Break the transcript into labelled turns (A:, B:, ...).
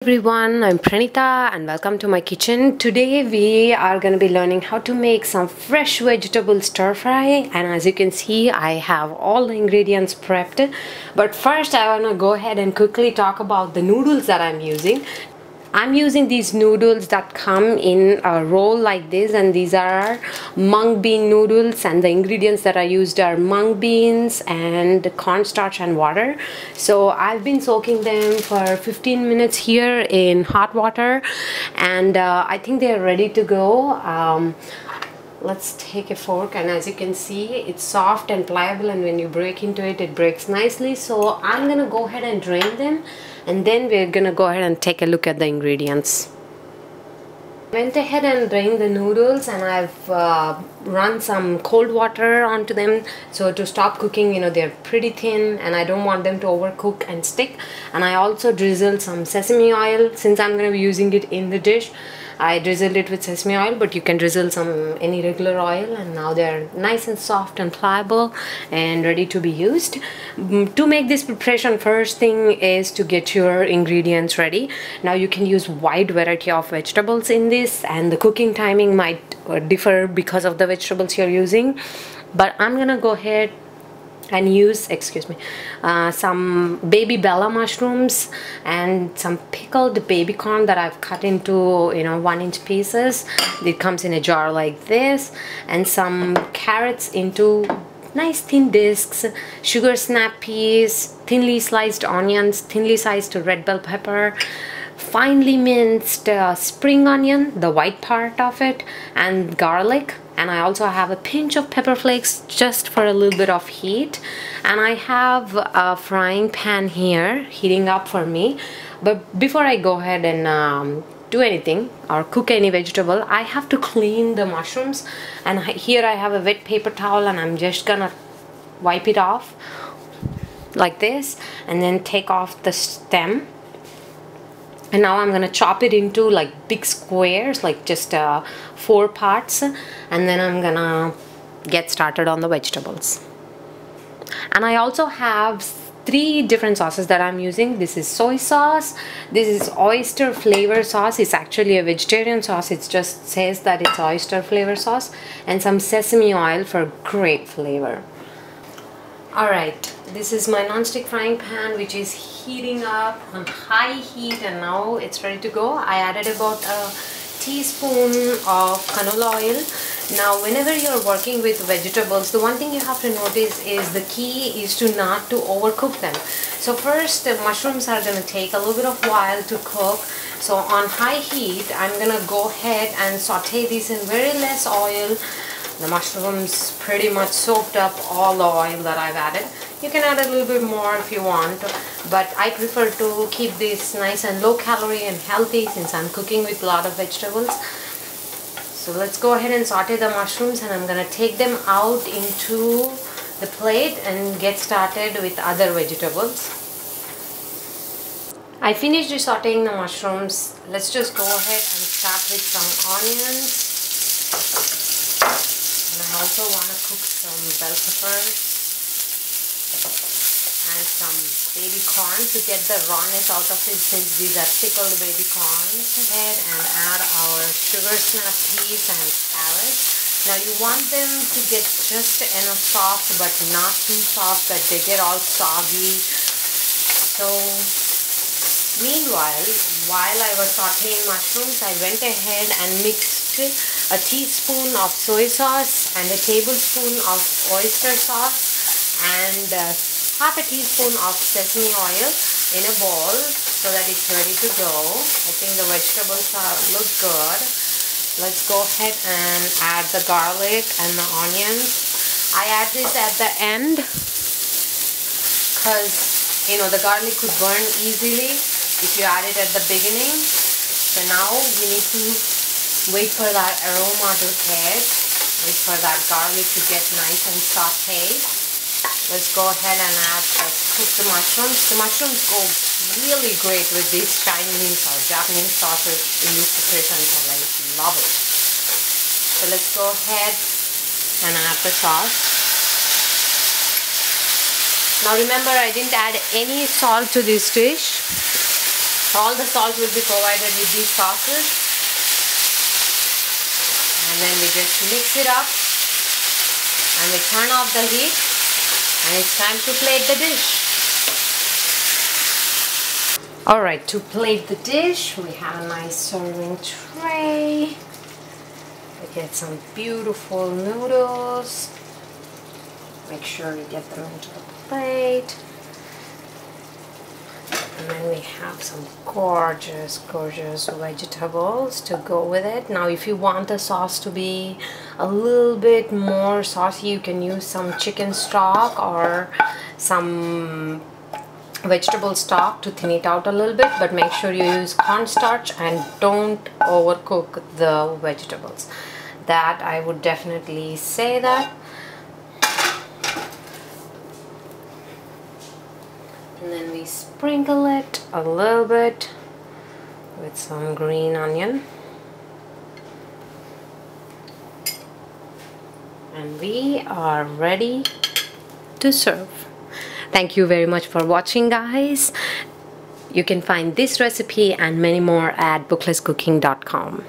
A: Everyone, I'm Pranita and welcome to my kitchen. Today we are going to be learning how to make some fresh vegetable stir fry, and as you can see I have all the ingredients prepped. But first I want to go ahead and quickly talk about the noodles that I'm using. I'm using these noodles that come in a roll like this, and these are mung bean noodles, and the ingredients that I used are mung beans and cornstarch and water. So I've been soaking them for 15 minutes here in hot water, and I think they're ready to go. Let's take a fork, and as you can see it's soft and pliable, and when you break into it, it breaks nicely. So I'm gonna go ahead and drain them, and then we're gonna go ahead and take a look at the ingredients. Went ahead and drained the noodles, and I've run some cold water onto them so to stop cooking. You know, they're pretty thin and I don't want them to overcook and stick. And I also drizzled some sesame oil since I'm going to be using it in the dish. I drizzled it with sesame oil, but you can drizzle any regular oil, and now they're nice and soft and pliable and ready to be used. To make this preparation, first thing is to get your ingredients ready. Now you can use wide variety of vegetables in this, and the cooking timing might differ because of the vegetables you're using, but I'm gonna go ahead and use, some baby bella mushrooms and some pickled baby corn that I've cut into 1-inch pieces. It comes in a jar like this, and some carrots into nice thin discs, sugar snap peas, thinly sliced onions, thinly sliced red bell pepper, finely minced spring onion, the white part of it, and garlic. And I also have a pinch of pepper flakes just for a little bit of heat. And I have a frying pan here heating up for me. But before I go ahead and do anything or cook any vegetable, I have to clean the mushrooms. And here I have a wet paper towel, and I'm just gonna wipe it off like this and then take off the stem. And now I'm gonna chop it into like big squares, like just 4 parts, and then I'm gonna get started on the vegetables. And I also have 3 different sauces that I'm using. This is soy sauce, this is oyster flavor sauce. It's actually a vegetarian sauce, it just says that it's oyster flavor sauce, and some sesame oil for grape flavor. Alright, this is my non-stick frying pan, which is heating up on high heat, and now it's ready to go. I added about a teaspoon of canola oil. Now whenever you're working with vegetables, the one thing you have to notice is the key is to not to overcook them. So first, the mushrooms are going to take a little bit of while to cook. So on high heat, I'm going to go ahead and saute these in very less oil. The mushrooms pretty much soaked up all the oil that I've added. You can add a little bit more if you want, but I prefer to keep this nice and low calorie and healthy since I'm cooking with a lot of vegetables. So let's go ahead and saute the mushrooms, and I'm gonna take them out into the plate and get started with other vegetables. I finished sauteing the mushrooms. Let's just go ahead and start with some onions. And I also want to cook some bell pepper and some baby corn to get the rawness out of it, since these are pickled baby corn. Go ahead and add our sugar snap peas and carrots. Now you want them to get just enough soft, but not too soft that they get all soggy. So meanwhile, while I was sauteing mushrooms, I went ahead and mixed a teaspoon of soy sauce and a tablespoon of oyster sauce and half a teaspoon of sesame oil in a bowl so that it's ready to go. I think the vegetables look good. Let's go ahead and add the garlic and the onions. I add this at the end because the garlic could burn easily if you add it at the beginning. So now we need to wait for that aroma to hit, wait for that garlic to get nice and sauteed. Let's go ahead and cook the mushrooms. The mushrooms go really great with these Chinese or Japanese sauces in these preparations, and I love it. So let's go ahead and add the sauce. Now remember, I didn't add any salt to this dish. All the salt will be provided with these sauces, and then we just mix it up and we turn off the heat, and it's time to plate the dish. Alright, to plate the dish, we have a nice serving tray. We get some beautiful noodles. Make sure you get them into the plate. And then we have some gorgeous vegetables to go with it. Now if you want the sauce to be a little bit more saucy, you can use some chicken stock or some vegetable stock to thin it out a little bit, but make sure you use cornstarch and don't overcook the vegetables. That I would definitely say that. And then we sprinkle it a little bit with some green onion. And we are ready to serve. Thank you very much for watching, guys. You can find this recipe and many more at booklesscooking.com.